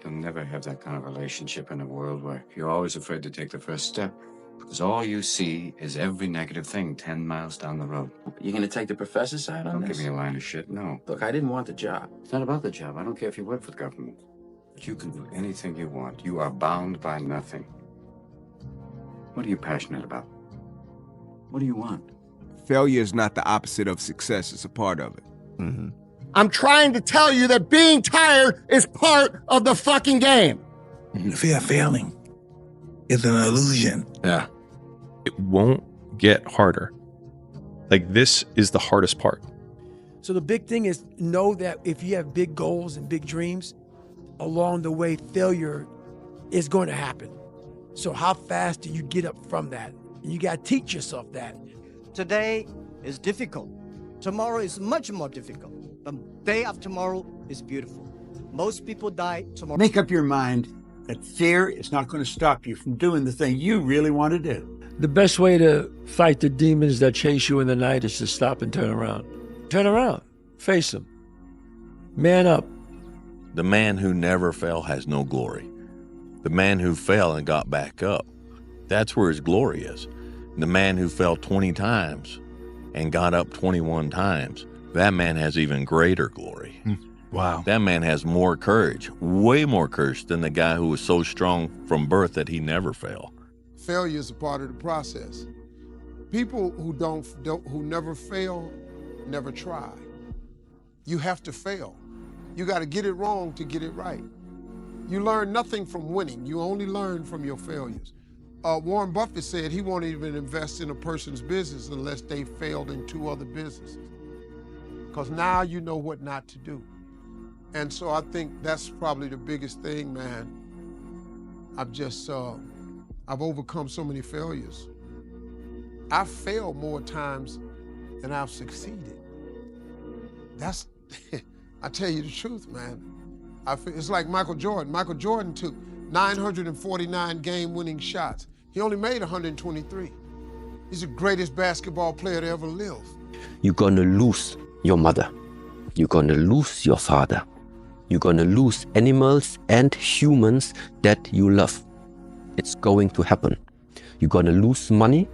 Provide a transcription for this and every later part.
You'll never have that kind of relationship in a world where you're always afraid to take the first step. Because all you see is every negative thing 10 miles down the road. You gonna take the professor's side on Don't this? give me a line of shit, no. Look, I didn't want the job. It's not about the job. I don't care if you work for the government. But you can do anything you want. You are bound by nothing. What are you passionate about? What do you want? Failure is not the opposite of success. It's a part of it. Mm-hmm. I'm trying to tell you that being tired is part of the fucking game. The fear of failing is an illusion. Yeah. It won't get harder. Like, this is the hardest part. So the big thing is know that if you have big goals and big dreams, along the way, failure is going to happen. So how fast do you get up from that? And you got to teach yourself that. Today is difficult. Tomorrow is much more difficult. The day after tomorrow is beautiful. Most people die tomorrow. Make up your mind that fear is not going to stop you from doing the thing you really want to do. The best way to fight the demons that chase you in the night is to stop and turn around. Turn around. Face them. Man up. The man who never fell has no glory. The man who fell and got back up, that's where his glory is. The man who fell 20 times and got up 21 times, that man has even greater glory. Wow. That man has more courage, way more courage than the guy who was so strong from birth that he never fell. Failure is a part of the process. People who never fail, never try. You have to fail. You got to get it wrong to get it right. You learn nothing from winning. You only learn from your failures. Warren Buffett said he won't even invest in a person's business unless they failed in 2 other businesses. Because now you know what not to do. And so I think that's probably the biggest thing, man. I've overcome so many failures. I've failed more times than I've succeeded. That's, I tell you the truth, man. It's like Michael Jordan. Michael Jordan took 949 game-winning shots. He only made 123. He's the greatest basketball player to ever live. You're gonna lose your mother. You're gonna lose your father. You're gonna lose animals and humans that you love. It's going to happen. You're gonna lose money,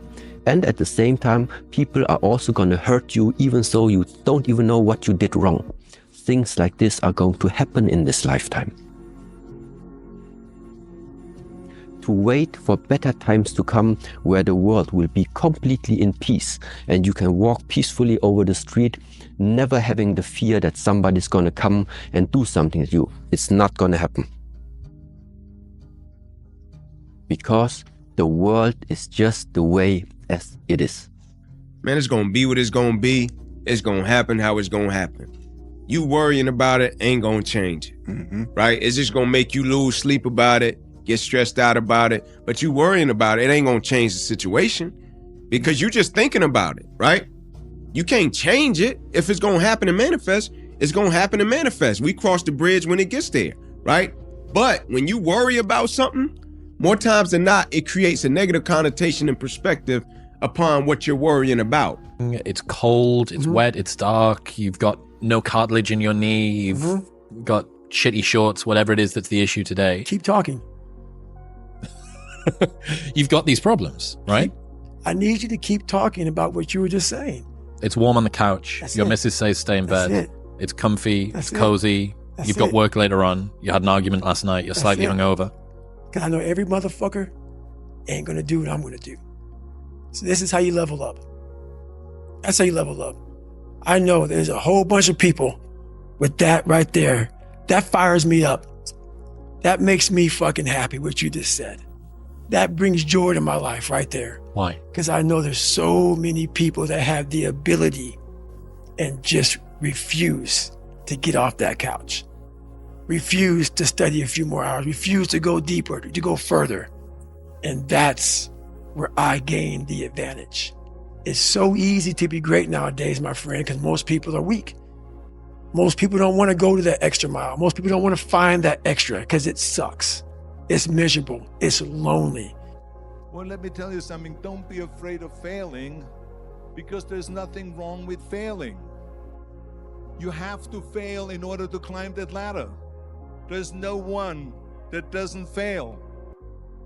and at the same time, people are also gonna hurt you even though you don't even know what you did wrong. Things like this are going to happen in this lifetime. To wait for better times to come where the world will be completely in peace and you can walk peacefully over the street, never having the fear that somebody's gonna come and do something to you. It's not gonna happen. Because the world is just the way as it is. Man, it's gonna be what it's gonna be. It's gonna happen how it's gonna happen. You worrying about it ain't gonna change it, right? It's just gonna make you lose sleep about it, get stressed out about it, but you worrying about it ain't gonna change the situation because you're just thinking about it, right? You can't change it. If it's gonna happen and manifest, it's gonna happen and manifest. We cross the bridge when it gets there, right? But when you worry about something, more times than not, it creates a negative connotation and perspective upon what you're worrying about. It's cold, it's wet, it's dark, you've got no cartilage in your knee, you've got shitty shorts, whatever it is that's the issue today. Keep talking. You've got these problems, right? I need you to keep talking about what you were just saying. It's warm on the couch. That's Your it. missus says stay in bed. That's it. It's comfy, That's it's it. cozy. That's You've got it. work later on. You had an argument last night. You're That's slightly it. hungover. Because I know every motherfucker ain't gonna do what I'm gonna do. So this is how you level up. That's how you level up. I know there's a whole bunch of people with that right there. That fires me up. That makes me fucking happy, what you just said. That brings joy to my life right there. Why? Because I know there's so many people that have the ability and just refuse to get off that couch. Refuse to study a few more hours. Refuse to go deeper, to go further. And that's where I gain the advantage. It's so easy to be great nowadays, my friend, because most people are weak. Most people don't want to go to that extra mile. Most people don't want to find that extra because it sucks. It's miserable. It's lonely. Well, let me tell you something. Don't be afraid of failing because there's nothing wrong with failing. You have to fail in order to climb that ladder. There's no one that doesn't fail.